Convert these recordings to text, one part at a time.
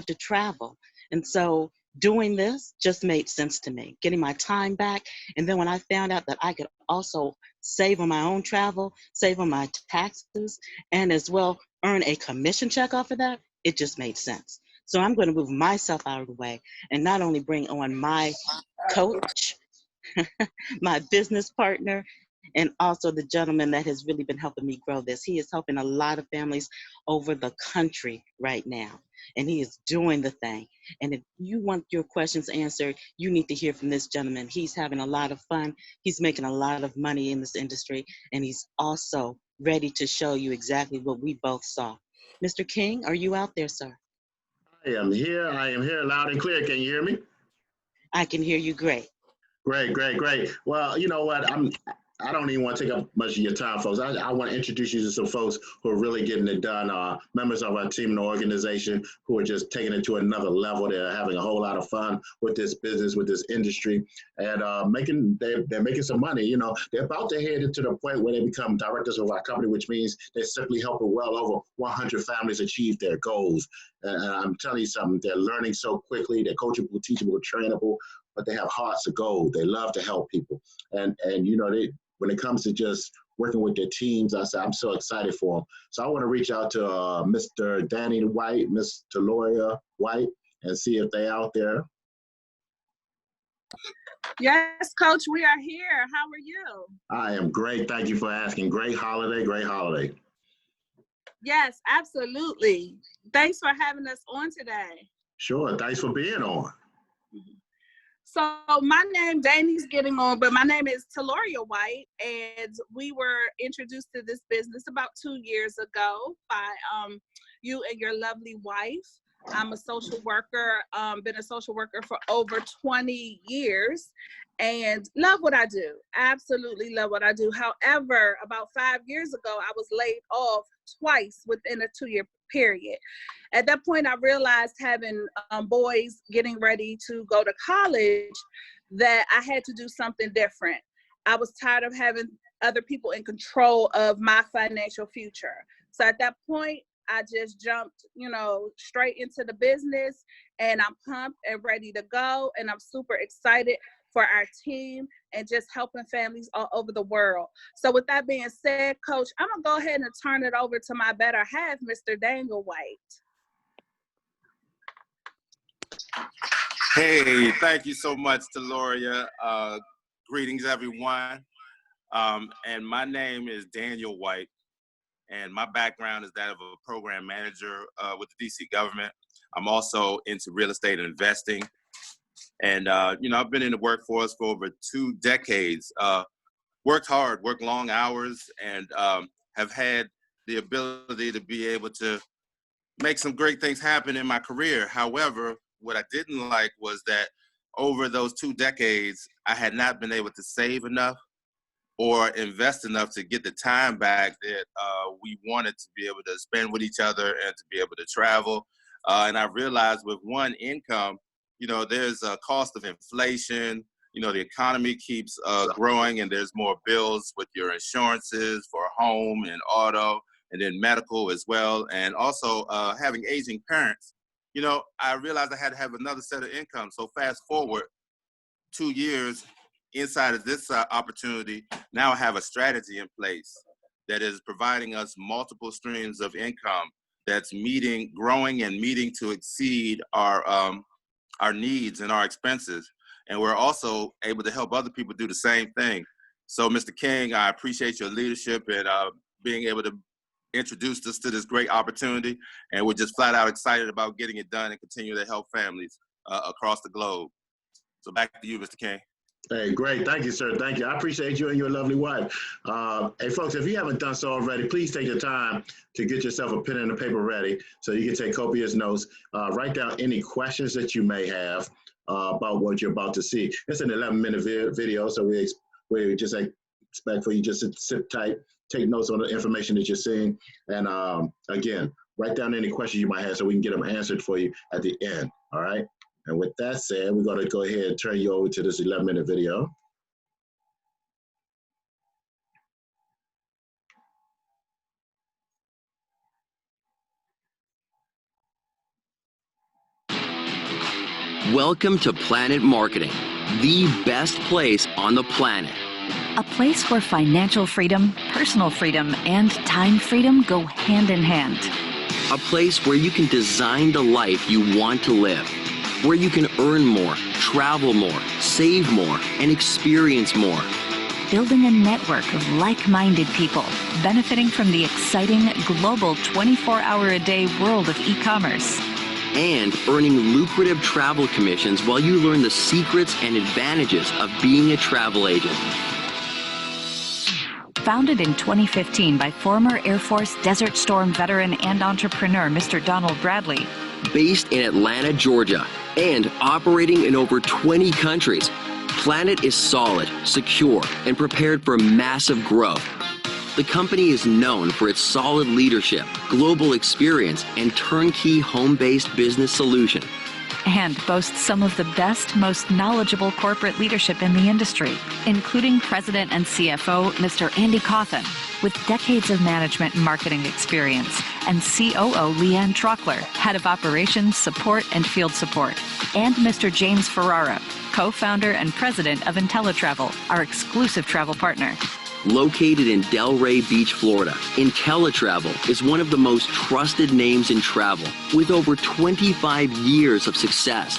to travel. And so doing this just made sense to me, getting my time back. And then when I found out that I could also save on my own travel, save on my taxes, and as well earn a commission check off of that, it just made sense. So I'm going to move myself out of the way and not only bring on my coach, my business partner, and also the gentleman that has really been helping me grow this. He is helping a lot of families over the country right now, and he is doing the thing. And if you want your questions answered, you need to hear from this gentleman. He's having a lot of fun. He's making a lot of money in this industry, and he's also ready to show you exactly what we both saw. Mr. King, are you out there, sir? I am here. I am here loud and clear. Can you hear me? I can hear you great. Great, great, great. Well, you know what? I don't even want to take up much of your time, folks. I want to introduce you to some folks who are really getting it done. Members of our team and organization who are just taking it to another level. They're having a whole lot of fun with this business, with this industry, and they're making some money. You know, they're about to head into the point where they become directors of our company, which means they're simply helping well over 100 families achieve their goals. And I'm telling you something, they're learning so quickly. They're coachable, teachable, trainable, but they have hearts of gold. They love to help people, and you know when it comes to just working with their teams, I'm so excited for them. So I want to reach out to Mr. Danny White, Miss Taloria White, and see if they're out there. Yes, Coach, we are here. How are you? I am great. Thank you for asking. Great holiday, great holiday. Yes, absolutely. Thanks for having us on today. Sure. Thanks for being on. So my name, Danny's getting on, but my name is Taloria White, and we were introduced to this business about 2 years ago by you and your lovely wife. I'm a social worker, been a social worker for over 20 years and love what I do. Absolutely love what I do. However, about 5 years ago, I was laid off twice within a 2-year period. At that point, I realized having boys getting ready to go to college that I had to do something different. I was tired of having other people in control of my financial future. So at that point, I just jumped, straight into the business, and I'm pumped and ready to go. And I'm super excited for our team and just helping families all over the world. So with that being said, Coach, I'm gonna go ahead and turn it over to my better half, Mr. Daniel White. Hey, thank you so much, Taloria. Greetings, everyone. And my name is Daniel White, and my background is that of a program manager with the DC government. I'm also into real estate and investing. And, I've been in the workforce for over 2 decades, worked hard, worked long hours, and have had the ability to be able to make some great things happen in my career. However, what I didn't like was that over those 2 decades, I had not been able to save enough or invest enough to get the time back that we wanted to be able to spend with each other and to be able to travel. And I realized with one income, there's a cost of inflation. The economy keeps growing, and there's more bills with your insurances for home and auto, and then medical as well. And also having aging parents, I realized I had to have another set of income. So fast forward 2 years inside of this opportunity, now I have a strategy in place that is providing us multiple streams of income that's growing and meeting to exceed our needs and our expenses. And we're also able to help other people do the same thing. So, Mr. King, I appreciate your leadership and being able to introduce us to this great opportunity. And we're just flat out excited about getting it done and continue to help families across the globe. So back to you, Mr. King. Hey, great. Thank you, sir. Thank you. I appreciate you and your lovely wife. Hey, folks, if you haven't done so already, please take the time to get yourself a pen and a paper ready so you can take copious notes. Write down any questions that you may have about what you're about to see. It's an 11-minute video, so we just expect for you just to sit tight, take notes on the information that you're seeing, and again, write down any questions you might have so we can get them answered for you at the end, all right? And with that said, we're going to go ahead and turn you over to this 11-minute video. Welcome to Planet Marketing, the best place on the planet. A place where financial freedom, personal freedom, and time freedom go hand in hand. A place where you can design the life you want to live. Where you can earn more, travel more, save more, and experience more. Building a network of like-minded people, benefiting from the exciting global 24-hour-a-day world of e-commerce. And earning lucrative travel commissions while you learn the secrets and advantages of being a travel agent. Founded in 2015 by former Air Force Desert Storm veteran and entrepreneur Mr. Donald Bradley. Based in Atlanta, Georgia, and operating in over 20 countries, Planet is solid, secure, and prepared for massive growth. The company is known for its solid leadership, global experience, and turnkey home-based business solution. And boasts some of the best, most knowledgeable corporate leadership in the industry, including President and CFO Mr. Andy Cawthon, with decades of management and marketing experience, and COO Leanne Trockler, Head of Operations, Support, and Field Support, and Mr. James Ferrara, co-founder and president of IntelliTravel, our exclusive travel partner. Located in Delray Beach, Florida, IntelliTravel is one of the most trusted names in travel, with over 25 years of success.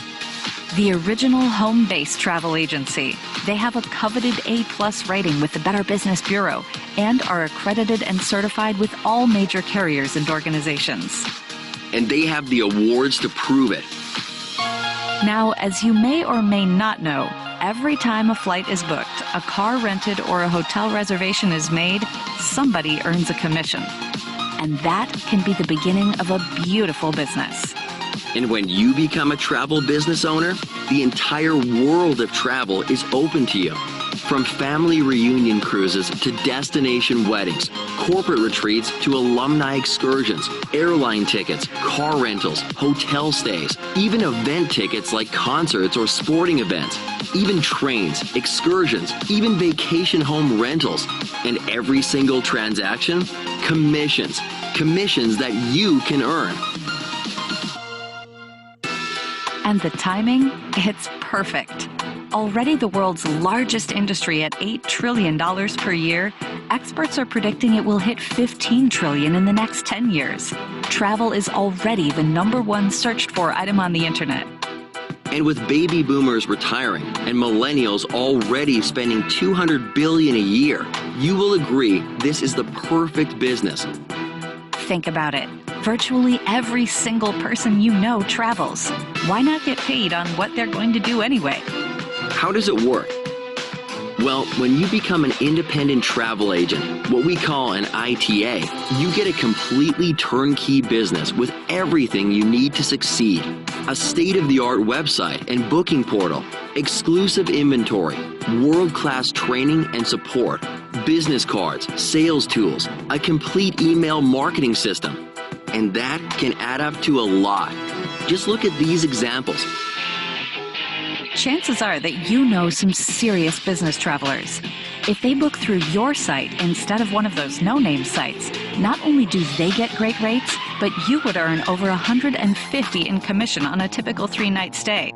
The original home-based travel agency. They have a coveted A+ rating with the Better Business Bureau and are accredited and certified with all major carriers and organizations. And they have the awards to prove it. Now, as you may or may not know, every time a flight is booked, a car rented, or a hotel reservation is made, somebody earns a commission. And that can be the beginning of a beautiful business. And when you become a travel business owner, the entire world of travel is open to you. From family reunion cruises to destination weddings, corporate retreats to alumni excursions, airline tickets, car rentals, hotel stays, even event tickets like concerts or sporting events, even trains, excursions, even vacation home rentals, and every single transaction, commissions. Commissions that you can earn. And the timing? It's perfect. Already the world's largest industry at $8 trillion per year, experts are predicting it will hit $15 trillion in the next 10 years. Travel is already the #1 searched for item on the internet. And with baby boomers retiring and millennials already spending $200 billion a year, you will agree this is the perfect business. Think about it. Virtually every single person you know travels. Why not get paid on what they're going to do anyway? How does it work? Well, when you become an independent travel agent, what we call an ITA, you get a completely turnkey business with everything you need to succeed. A state-of-the-art website and booking portal, exclusive inventory, world-class training and support, business cards, sales tools, a complete email marketing system. And that can add up to a lot. Just look at these examples. Chances are that you know some serious business travelers. If they book through your site instead of one of those no-name sites, not only do they get great rates, but you would earn over $150 in commission on a typical 3-night stay.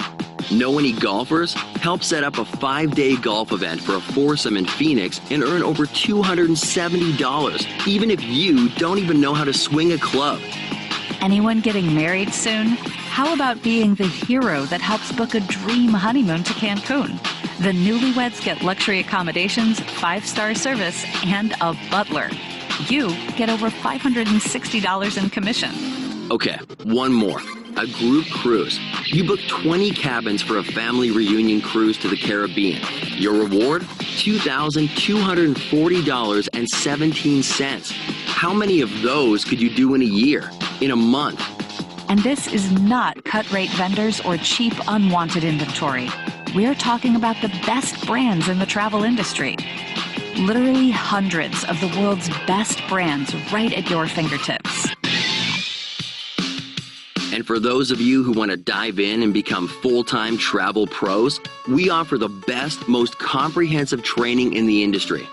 Know any golfers? Help set up a 5-day golf event for a foursome in Phoenix and earn over $270, even if you don't even know how to swing a club. Anyone getting married soon? How about being the hero that helps book a dream honeymoon to Cancun? The newlyweds get luxury accommodations, 5-star service, and a butler. You get over $560 in commission. Okay, one more. A group cruise. You book 20 cabins for a family reunion cruise to the Caribbean. Your reward? $2,240.17. How many of those could you do in a year? In a month? And this is not cut-rate vendors or cheap, unwanted inventory. We're talking about the best brands in the travel industry. Literally hundreds of the world's best brands right at your fingertips. And for those of you who want to dive in and become full-time travel pros, we offer the best, most comprehensive training in the industry.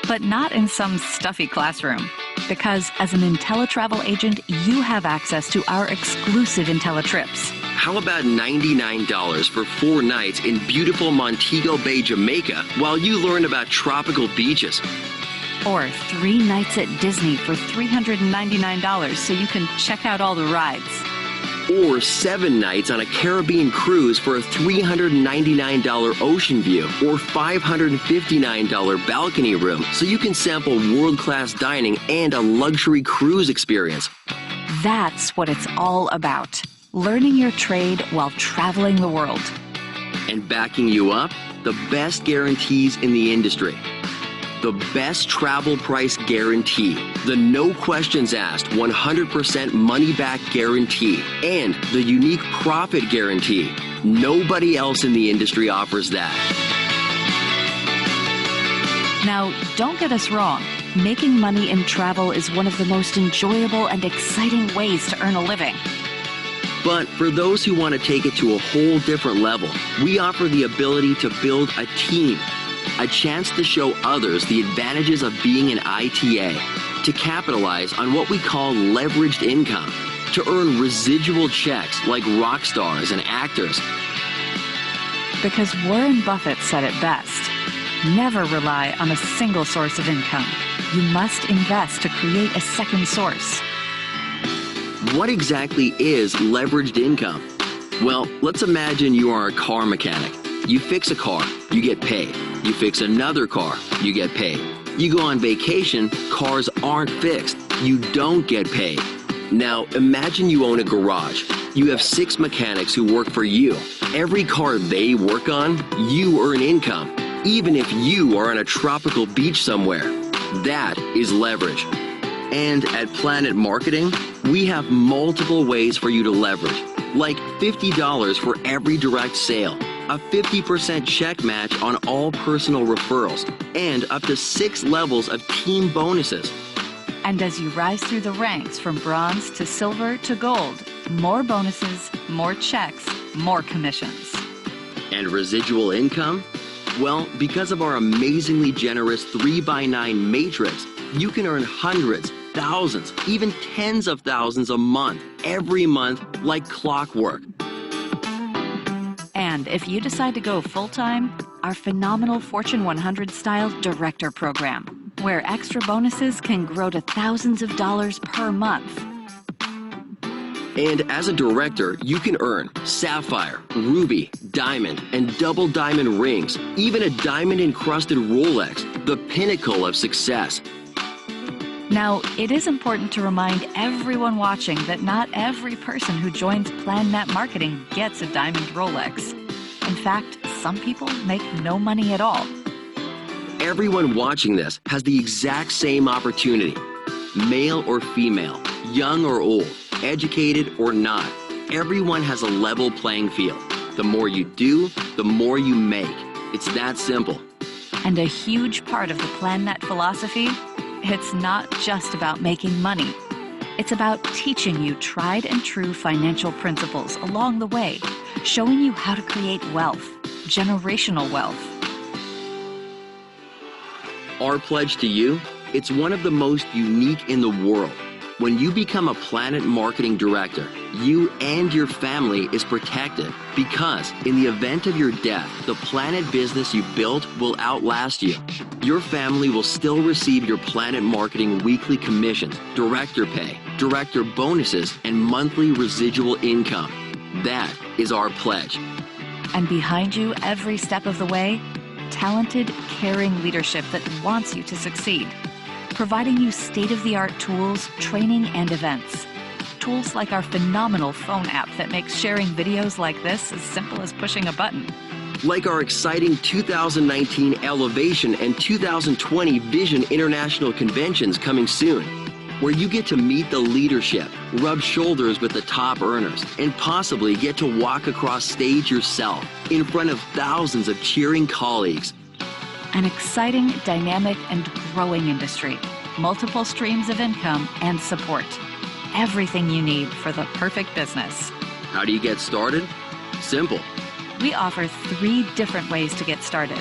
But not in some stuffy classroom. Because as an IntelliTravel agent, you have access to our exclusive IntelliTrips. How about $99 for 4 nights in beautiful Montego Bay, Jamaica, while you learn about tropical beaches? Or 3 nights at Disney for $399 so you can check out all the rides. Or 7 nights on a Caribbean cruise for a $399 ocean view or $559 balcony room so you can sample world-class dining and a luxury cruise experience. That's what it's all about. Learning your trade while traveling the world. And backing you up, the best guarantees in the industry. The best travel price guarantee, the no questions asked 100% money back guarantee, and the unique profit guarantee. Nobody else in the industry offers that. Now, don't get us wrong. Making money in travel is one of the most enjoyable and exciting ways to earn a living. But for those who want to take it to a whole different level, we offer the ability to build a team, a chance to show others the advantages of being an ITA, to capitalize on what we call leveraged income, to earn residual checks like rock stars and actors. Because Warren Buffett said it best, never rely on a single source of income. You must invest to create a second source. What exactly is leveraged income? Well, let's imagine you are a car mechanic. You fix a car, you get paid. You fix another car, you get paid. You go on vacation, cars aren't fixed. You don't get paid. Now, imagine you own a garage. You have 6 mechanics who work for you. Every car they work on, you earn income, even if you are on a tropical beach somewhere. That is leverage. And at Planet Marketing, we have multiple ways for you to leverage, like $50 for every direct sale, a 50% check match on all personal referrals, and up to 6 levels of team bonuses. And as you rise through the ranks from bronze to silver to gold, more bonuses, more checks, more commissions. And residual income? Well, because of our amazingly generous 3x9 matrix, you can earn hundreds, thousands, even tens of thousands a month, every month, like clockwork. And if you decide to go full-time, our phenomenal Fortune 100 style director program, where extra bonuses can grow to thousands of dollars per month. And as a director, you can earn sapphire, ruby, diamond, and double diamond rings, even a diamond-encrusted Rolex, the pinnacle of success. Now, it is important to remind everyone watching that not every person who joins PlanNet Marketing gets a diamond Rolex. In fact, some people make no money at all. Everyone watching this has the exact same opportunity. Male or female, young or old, educated or not, everyone has a level playing field. The more you do, the more you make. It's that simple. And a huge part of the PlanNet philosophy, it's not just about making money. It's about teaching you tried and true financial principles along the way, showing you how to create wealth, generational wealth. Our pledge to you, it's one of the most unique in the world. When you become a Planet Marketing Director, you and your family is protected because in the event of your death, the Planet business you built will outlast you. Your family will still receive your Planet Marketing weekly commissions, director pay, director bonuses, and monthly residual income. That is our pledge. And behind you every step of the way, talented, caring leadership that wants you to succeed. Providing you state-of-the-art tools, training, and events. Tools like our phenomenal phone app that makes sharing videos like this as simple as pushing a button. Like our exciting 2019 Elevation and 2020 Vision International Conventions coming soon, where you get to meet the leadership, rub shoulders with the top earners, and possibly get to walk across stage yourself in front of thousands of cheering colleagues. An exciting, dynamic, and growing industry. Multiple streams of income and support. Everything you need for the perfect business. How do you get started? Simple. We offer 3 different ways to get started.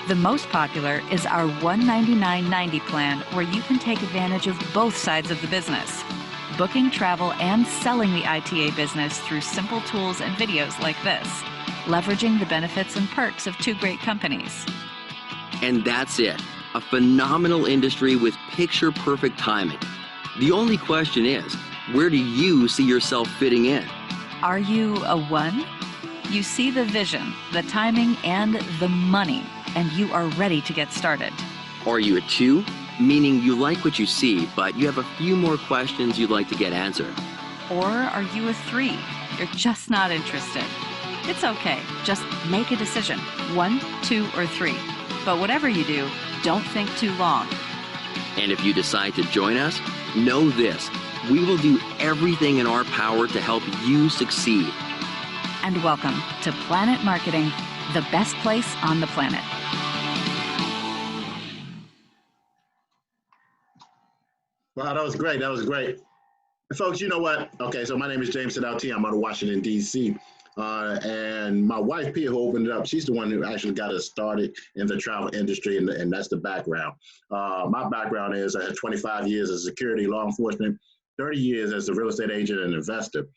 The most popular is our $199.90 plan, where you can take advantage of both sides of the business. booking travel and selling the ITA business through simple tools and videos like this, leveraging the benefits and perks of two great companies. And that's it. A phenomenal industry with picture-perfect timing. The only question is, where do you see yourself fitting in? Are you a 1? You see the vision, the timing, and the money, and you are ready to get started. Are you a 2? Meaning you like what you see, but you have a few more questions you'd like to get answered. Or are you a 3? You're just not interested. It's okay. Just make a decision. 1, 2, or 3. But whatever you do, don't think too long. And if you decide to join us, know this. We will do everything in our power to help you succeed. And welcome to Planet Marketing, the best place on the planet. Wow, that was great. That was great. And folks, you know what? Okay, so my name is James Sedalti. I'm out of Washington, D.C. And my wife, Pia, who opened it up, she's the one who actually got us started in the travel industry, and that's the background. My background is I had 25 years as security, law enforcement, 30 years as a real estate agent and investor.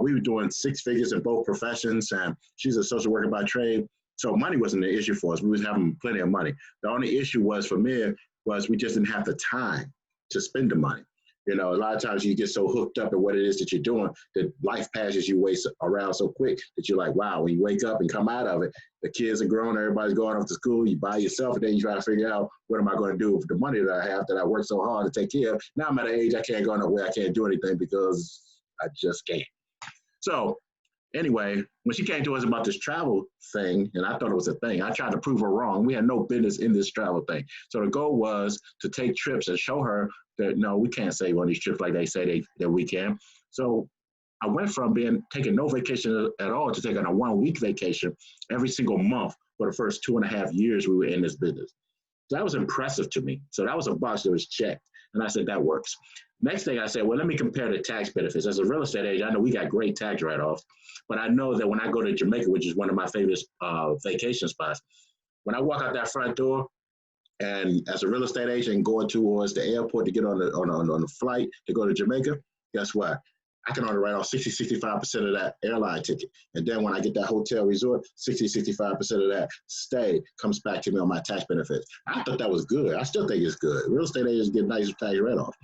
We were doing 6 figures in both professions, and she's a social worker by trade. So money wasn't an issue for us. We was having plenty of money. The only issue was for me was we just didn't have the time to spend the money. You know, a lot of times you get so hooked up in what it is that you're doing that life passes you way around so quick that you're like, wow, when you wake up and come out of it, the kids are grown, everybody's going off to school, you by yourself, and then you try to figure out, what am I going to do with the money that I have that I worked so hard to take care of? Now I'm at an age I can't go nowhere, I can't do anything because I just can't. So anyway, when she came to us about this travel thing, and I thought it was a thing, I tried to prove her wrong. We had no business in this travel thing. So the goal was to take trips and show her that, no, we can't save on these trips like they say that we can. So I went from taking no vacation at all to taking a 1-week vacation every single month for the first 2.5 years we were in this business. So that was impressive to me. So that was a box that was checked. And I said, that works. Next thing I said, well, let me compare the tax benefits. As a real estate agent, I know we got great tax write-offs, but I know that when I go to Jamaica, which is one of my favorite vacation spots, when I walk out that front door, and as a real estate agent going towards the airport to get on the flight to go to Jamaica, guess what? I can only write off 65% of that airline ticket. And then when I get that hotel resort, 65% of that stay comes back to me on my tax benefits. I thought that was good. I still think it's good. Real estate agents get nice tax write-off.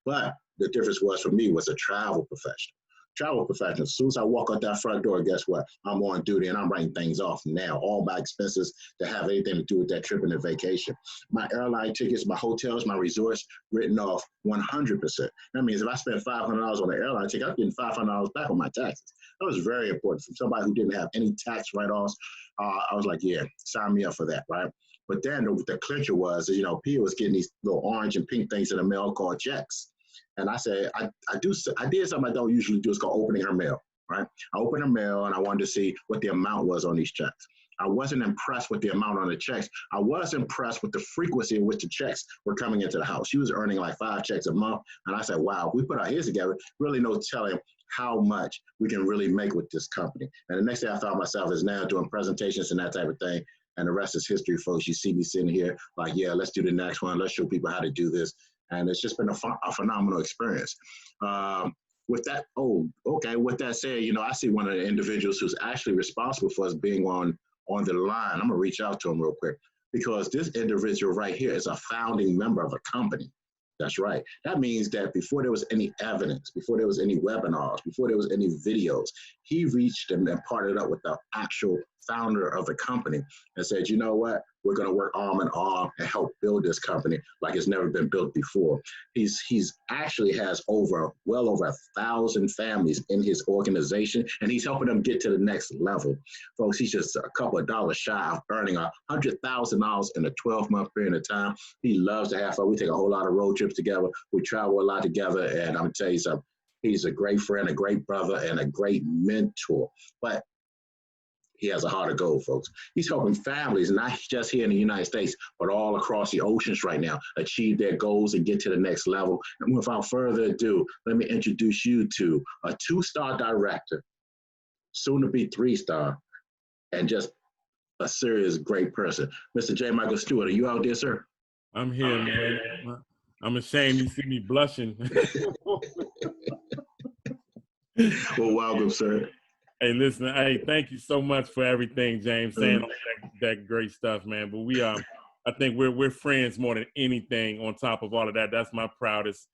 But the difference was for me was a travel professional. Travel professional. As soon as I walk out that front door, guess what? I'm on duty and I'm writing things off now. All my expenses that have anything to do with that trip and the vacation. My airline tickets, my hotels, my resorts, written off 100%. That means if I spend $500 on an airline ticket, I'm getting $500 back on my taxes. That was very important. From somebody who didn't have any tax write-offs, I was like, yeah, sign me up for that, right? But then the clincher was, you know, Pia was getting these little orange and pink things in the mail called checks. And I said, I did something I don't usually do. It's called opening her mail, right? I opened her mail and I wanted to see what the amount was on these checks. I wasn't impressed with the amount on the checks. I was impressed with the frequency in which the checks were coming into the house. She was earning like 5 checks a month. And I said, wow, if we put our heads together, really no telling how much we can really make with this company. And the next thing I thought myself is now doing presentations and that type of thing. And the rest is history, folks. You see me sitting here like, yeah, let's do the next one. Let's show people how to do this. And it's just been a phenomenal experience. With that, with that said, you know, I see one of the individuals who's actually responsible for us being on the line. I'm gonna reach out to him real quick because this individual right here is a founding member of a company. That's right. That means that before there was any evidence, before there was any webinars, before there was any videos, he reached and partnered up with the actual founder of the company and said, you know what, we're going to work arm in arm and help build this company like it's never been built before. He's actually has well over 1,000 families in his organization, and he's helping them get to the next level. Folks, he's just a couple of dollars shy of earning $100,000 in a 12-month period of time. He loves to have fun. We take a whole lot of road trips together. We travel a lot together, and I'm going to tell you something. He's a great friend, a great brother, and a great mentor. But he has a heart of gold, folks. He's helping families, not just here in the United States, but all across the oceans right now, achieve their goals and get to the next level. And without further ado, let me introduce you to a 2-star director, soon to be 3-star, and just a serious great person. Mr. J. Michael Stewart, are you out there, sir? I'm here, man. I'm ashamed you see me blushing. Well, welcome, sir. Hey, listen, hey, thank you so much for everything, James, saying all that great stuff, man. But we, I think we're friends more than anything. On top of all of that, that's my proudest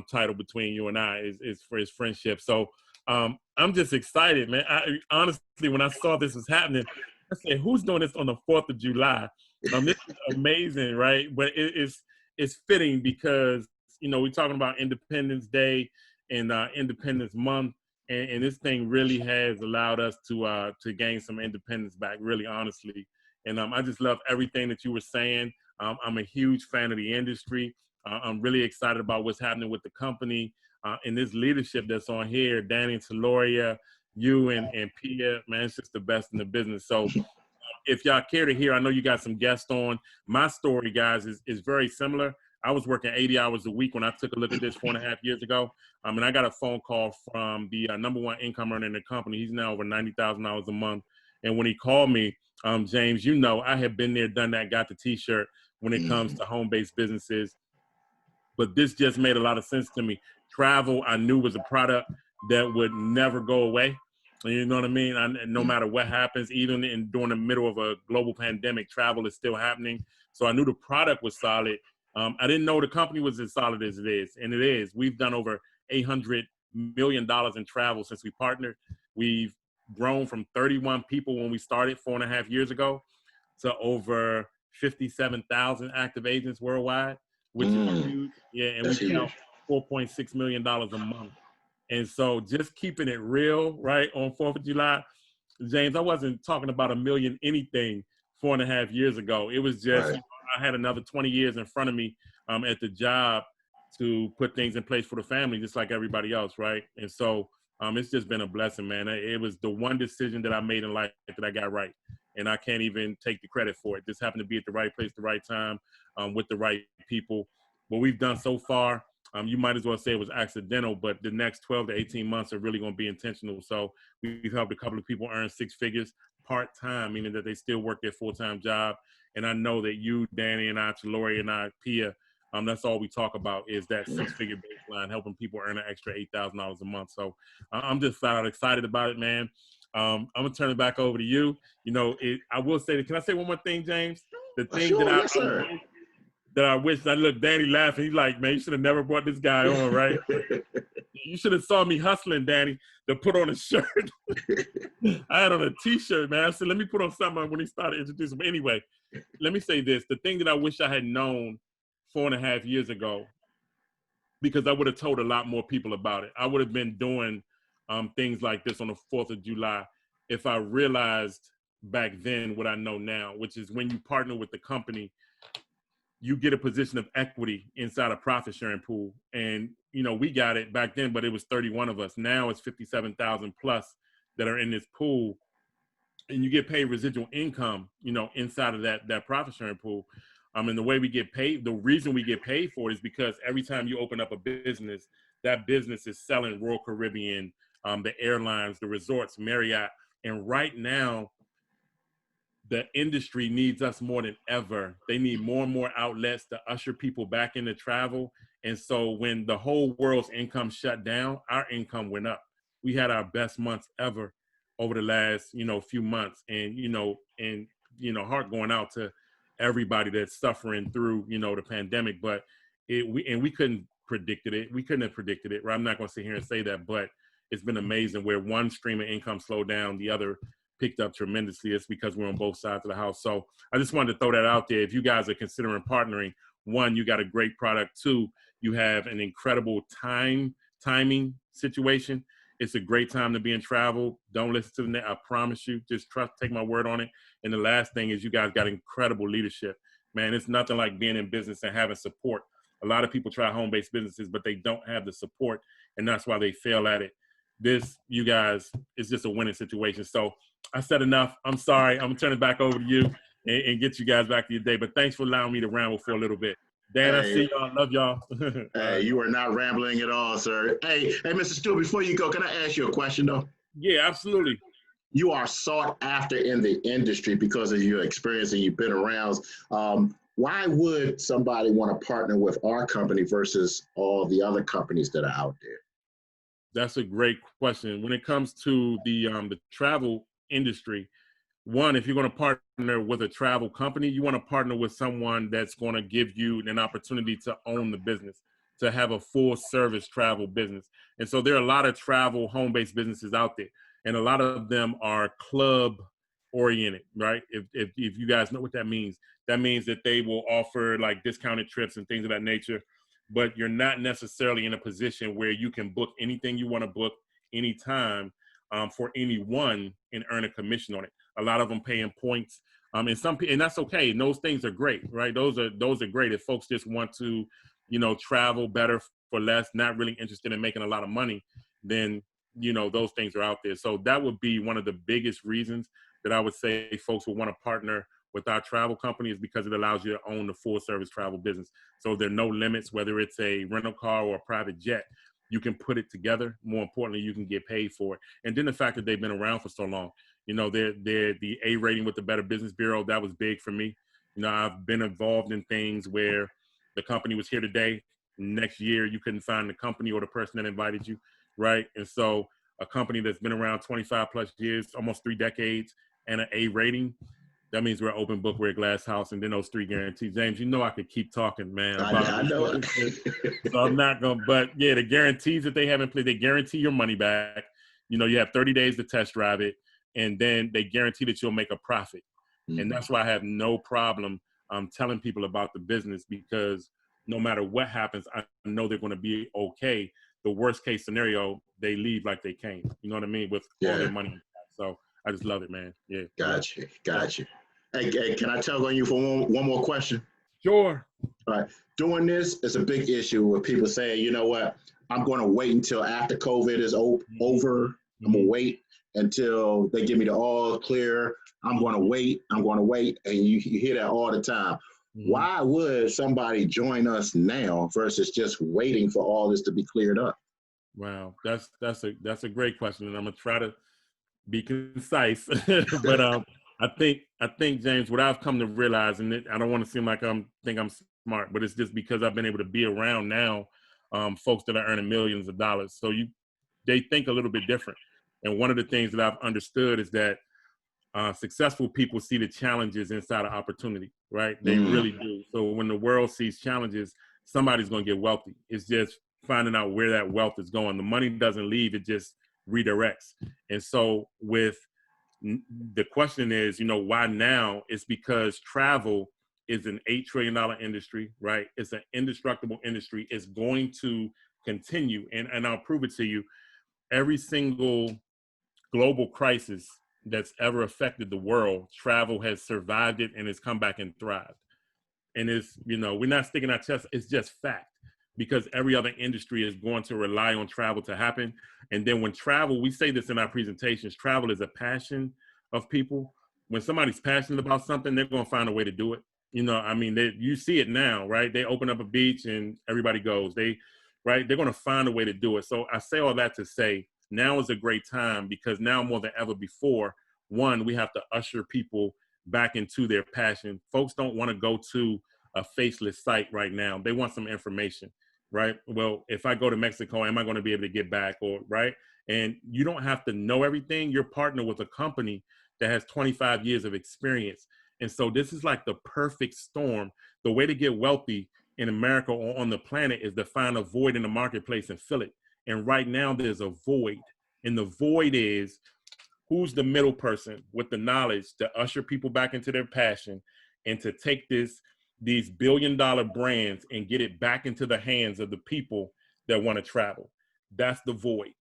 title between you and I is for his friendship. So I'm just excited, man. Honestly, when I saw this was happening, I said, "Who's doing this on the 4th of July?" This is amazing, right? But it's fitting because we're talking about Independence Day and Independence Month. And this thing really has allowed us to gain some independence back, really honestly. And I just love everything that you were saying. I'm a huge fan of the industry. I'm really excited about what's happening with the company and this leadership that's on here. Danny and Taloria, you and Pia, man, it's just the best in the business. So if y'all care to hear, I know you got some guests on. My story, guys, is very similar. I was working 80 hours a week when I took a look at this 4.5 years ago. And I got a phone call from the number one income earner in the company. He's now over $90,000 a month. And when he called me, James, I have been there, done that, got the T-shirt when it comes to home-based businesses. But this just made a lot of sense to me. Travel, I knew, was a product that would never go away. You know what I mean? No matter what happens, even during the middle of a global pandemic, travel is still happening. So I knew the product was solid. I didn't know the company was as solid as it is, and it is. We've done over $800 million in travel since we partnered. We've grown from 31 people when we started 4.5 years ago to over 57,000 active agents worldwide, which is huge. Yeah, and we count $4.6 million a month. And so just keeping it real, right, on 4th of July, James, I wasn't talking about a million anything 4.5 years ago. It was just, Right. I had another 20 years in front of me at the job to put things in place for the family, just like everybody else, right? And so it's just been a blessing, man. It was the one decision that I made in life that I got right. And I can't even take the credit for it. Just happened to be at the right place, the right time, with the right people. What we've done so far, you might as well say it was accidental, but the next 12 to 18 months are really going to be intentional. So we've helped a couple of people earn 6 figures part-time, meaning that they still work their full-time job. And I know that you, Danny, and I, Lori, and I, Pia, that's all we talk about is that 6-figure baseline, helping people earn an extra $8,000 a month. So I'm just flat out excited about it, man. I'm going to turn it back over to you. I will say, can I say one more thing, James? The thing that I wish, I look, Danny laughing. He's like, man, you should have never brought this guy on, right? You should have saw me hustling, Danny, to put on a shirt. I had on a T-shirt, man. I said, let me put on something when he started introducing me. Anyway, let me say this. The thing that I wish I had known 4.5 years ago, because I would have told a lot more people about it. I would have been doing things like this on the 4th of July if I realized back then what I know now, which is when you partner with the company, you get a position of equity inside a profit sharing pool. And, we got it back then, but it was 31 of us. Now it's 57,000 plus that are in this pool. And you get paid residual income, inside of that profit sharing pool. And the way we get paid, the reason we get paid for it is because every time you open up a business, that business is selling Royal Caribbean, the airlines, the resorts, Marriott. And right now, the industry needs us more than ever. They need more and more outlets to usher people back into travel. And so when the whole world's income shut down, our income went up. We had our best months ever over the last, few months. And, heart going out to everybody that's suffering through, the pandemic. But we couldn't predict it. We couldn't have predicted it. Right? I'm not going to sit here and say that, but it's been amazing where one stream of income slowed down, the other picked up tremendously. It's because we're on both sides of the house. So I just wanted to throw that out there. If you guys are considering partnering, 1, you got a great product. 2, you have an incredible timing situation. It's a great time to be in travel. Don't listen to the net. I promise you, just trust, take my word on it. And the last thing is you guys got incredible leadership. Man, it's nothing like being in business and having support. A lot of people try home-based businesses, but they don't have the support, and that's why they fail at it. This, you guys, is just a winning situation. So I said enough. I'm sorry. I'm going to turn it back over to you and get you guys back to your day. But thanks for allowing me to ramble for a little bit. Dan, I see y'all. Love y'all. Hey, you are not rambling at all, sir. Hey, Mr. Stu, before you go, can I ask you a question, though? Yeah, absolutely. You are sought after in the industry because of your experience and you've been around. Why would somebody want to partner with our company versus all the other companies that are out there? That's a great question. When it comes to the travel industry, one, if you're going to partner with a travel company, you want to partner with someone that's going to give you an opportunity to own the business, to have a full service travel business. And so there are a lot of travel home-based businesses out there, and a lot of them are club oriented, right? If you guys know what that means that they will offer like discounted trips and things of that nature, but you're not necessarily in a position where you can book anything you want to book anytime for anyone and earn a commission on it. A lot of them pay in points, and that's okay. And those things are great, right? Those are great if folks just want to, travel better for less, not really interested in making a lot of money. Then those things are out there. So that would be one of the biggest reasons that I would say folks will want to partner with our travel company, is because it allows you to own the full service travel business. So there are no limits, whether it's a rental car or a private jet. You can put it together. More importantly, you can get paid for it. And then the fact that they've been around for so long. They're the A rating with the Better Business Bureau. That was big for me. I've been involved in things where the company was here today. Next year, you couldn't find the company or the person that invited you, right? And so a company that's been around 25 plus years, almost 3 decades, and an A rating, that means we're an open book, we're a glass house, and then those 3 guarantees. James, I could keep talking, man. I know it. So I'm not going to, but yeah, the guarantees that they have in place, they guarantee your money back. You have 30 days to test drive it, and then they guarantee that you'll make a profit. Mm-hmm. And that's why I have no problem telling people about the business, because no matter what happens, I know they're going to be okay. The worst case scenario, they leave like they came. You know what I mean? With all their money. So I just love it, man. Yeah. Gotcha. Hey, can I tug on you for one more question? Sure. All right. Doing this is a big issue with people saying, you know what, I'm going to wait until after COVID is over. I'm going to wait until they give me the all clear. I'm going to wait. And you hear that all the time. Mm-hmm. Why would somebody join us now versus just waiting for all this to be cleared up? Wow. That's a great question. And I'm going to try to be concise, but I think James, what I've come to realize, and I don't want to seem like I'm smart, but it's just because I've been able to be around now folks that are earning millions of dollars. So they think a little bit different. And one of the things that I've understood is that successful people see the challenges inside of opportunity, right? They really do. So when the world sees challenges, somebody's going to get wealthy. It's just finding out where that wealth is going. The money doesn't leave, it just redirects. And so the question is, why now? It's because travel is an $8 trillion industry, right? It's an indestructible industry. It's going to continue. And I'll prove it to you. Every single global crisis that's ever affected the world, travel has survived it and has come back and thrived. And it's, we're not sticking our chest. It's just fact, because every other industry is going to rely on travel to happen. And then when travel, we say this in our presentations, travel is a passion of people. When somebody's passionate about something, they're going to find a way to do it. You see it now, right? They open up a beach and everybody goes. They're going to find a way to do it. So I say all that to say, now is a great time, because now more than ever before, one, we have to usher people back into their passion. Folks don't want to go to a faceless site right now. They want some information, right? Well, if I go to Mexico, am I going to be able to get back? Or right? And you don't have to know everything. You're partnered with a company that has 25 years of experience. And so this is like the perfect storm. The way to get wealthy in America or on the planet is to find a void in the marketplace and fill it. And right now there's a void. And the void is, who's the middle person with the knowledge to usher people back into their passion and to take these $1 billion brands and get it back into the hands of the people that want to travel. That's the void.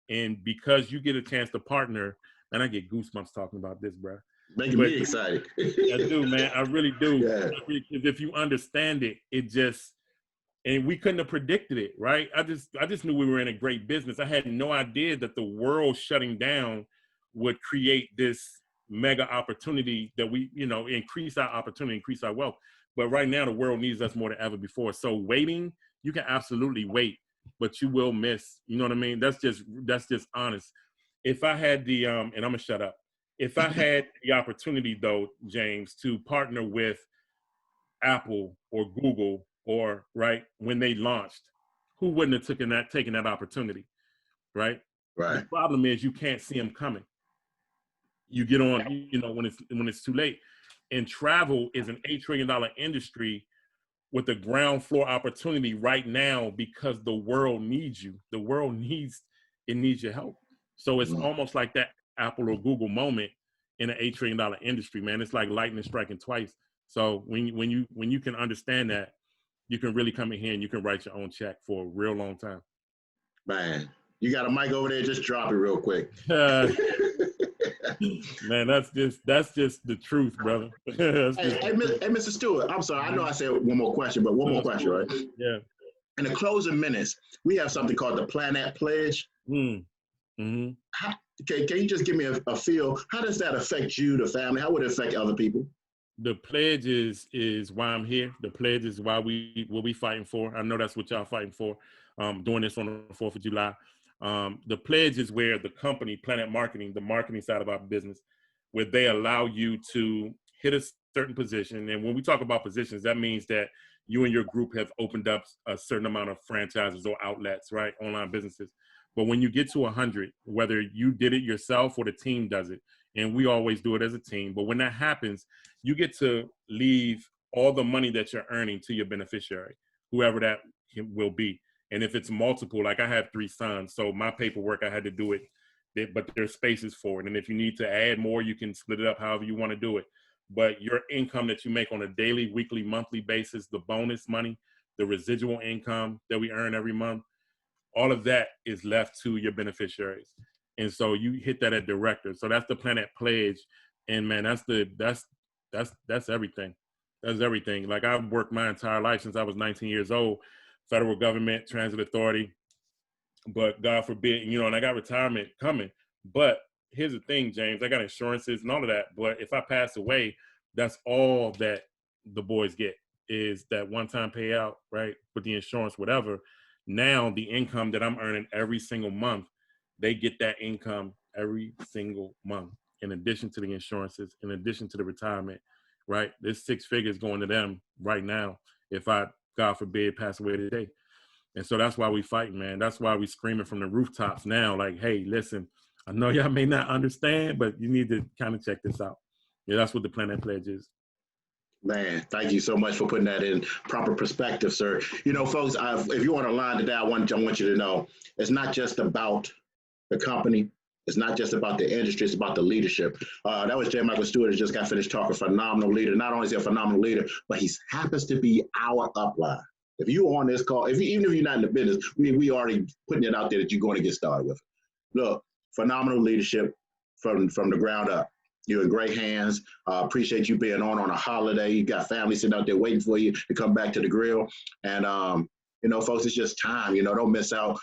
And because you get a chance to partner, and I get goosebumps talking about this, bro. Making me excited. I do, man. I really do. Yeah. If you understand it, and we couldn't have predicted it, right? I just knew we were in a great business. I had no idea that the world shutting down would create this mega opportunity that we, increase our opportunity, increase our wealth. But right now, the world needs us more than ever before. So waiting, you can absolutely wait, but you will miss. You know what I mean? That's just honest. If I had the, and I'm gonna shut up. If I had the opportunity, though, James, to partner with Apple or Google, or right when they launched, who wouldn't have taken that opportunity, Right. The problem is you can't see them coming. You get on, when it's too late. And travel is an $8 trillion industry with a ground floor opportunity right now because the world needs you. The world needs your help. So it's almost like that Apple or Google moment in an $8 trillion industry, man. It's like lightning striking twice. So when you can understand that, you can really come in here and you can write your own check for a real long time. Man, you got a mic over there? Just drop it real quick. Man, that's just the truth, brother. Hey, Mr. Stewart, I'm sorry. I know I said one more question, but one more question, right? Yeah. In the closing minutes, we have something called the Planet Pledge. Mm-hmm. Can you just give me a feel? How does that affect you, the family? How would it affect other people? The pledge is why I'm here. The pledge is why what we fighting for. I know that's what y'all fighting for. Doing this on the 4th of July. The pledge is where the company, Planet Marketing, the marketing side of our business, where they allow you to hit a certain position. And when we talk about positions, that means that you and your group have opened up a certain amount of franchises or outlets, right? Online businesses. But when you get to 100, whether you did it yourself or the team does it, and we always do it as a team, but when that happens, you get to leave all the money that you're earning to your beneficiary, whoever that will be. And if it's multiple, like I have 3 sons, so my paperwork, I had to do it, but there's spaces for it. And if you need to add more, you can split it up however you want to do it. But your income that you make on a daily, weekly, monthly basis, the bonus money, the residual income that we earn every month, all of that is left to your beneficiaries. And so you hit that at director. So that's the Planet Pledge. And man, that's everything. That's everything. Like I've worked my entire life since I was 19 years old, federal government, transit authority, but God forbid, and I got retirement coming. But here's the thing, James, I got insurances and all of that. But if I pass away, that's all that the boys get is that one-time payout, right? With the insurance, whatever. Now the income that I'm earning every single month, they get that income every single month, in addition to the insurances, in addition to the retirement, right? There's 6 figures going to them right now if I, God forbid, pass away today. And so that's why we fight, man. That's why we screaming from the rooftops now, like, hey, listen, I know y'all may not understand, but you need to kind of check this out. Yeah, that's what the Planet Pledge is. Man, thank you so much for putting that in proper perspective, sir. Folks, if you want to line today, I want you to know it's not just about the company. It's not just about the industry. It's about the leadership. That was J. Michael Stewart, who just got finished talking. Phenomenal leader. Not only is he a phenomenal leader, but he happens to be our upline. If you're on this call, even if you're not in the business, we already putting it out there that you're going to get started with. Look, phenomenal leadership from the ground up. You're in great hands. Appreciate you being on a holiday. You got family sitting out there waiting for you to come back to the grill. And, folks, it's just time. Don't miss out.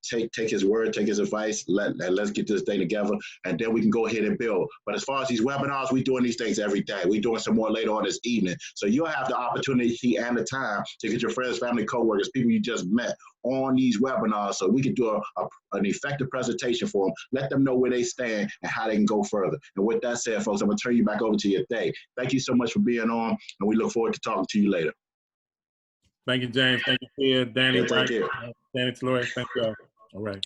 Take his word, take his advice. Let's get this thing together, and then we can go ahead and build. But as far as these webinars, we're doing these things every day. We're doing some more later on this evening. So you'll have the opportunity and the time to get your friends, family, coworkers, people you just met on these webinars, so we can do an effective presentation for them, let them know where they stand and how they can go further. And with that said, folks, I'm going to turn you back over to your day. Thank you so much for being on, and we look forward to talking to you later. Thank you, James. Thank you, Danny. Take care. Danny Taloria. Thank you all. All right.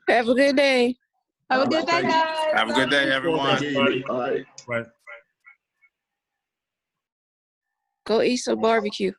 Have a good day. Have a good day, guys. Have a good day, everyone. All right. Right. Go eat some barbecue.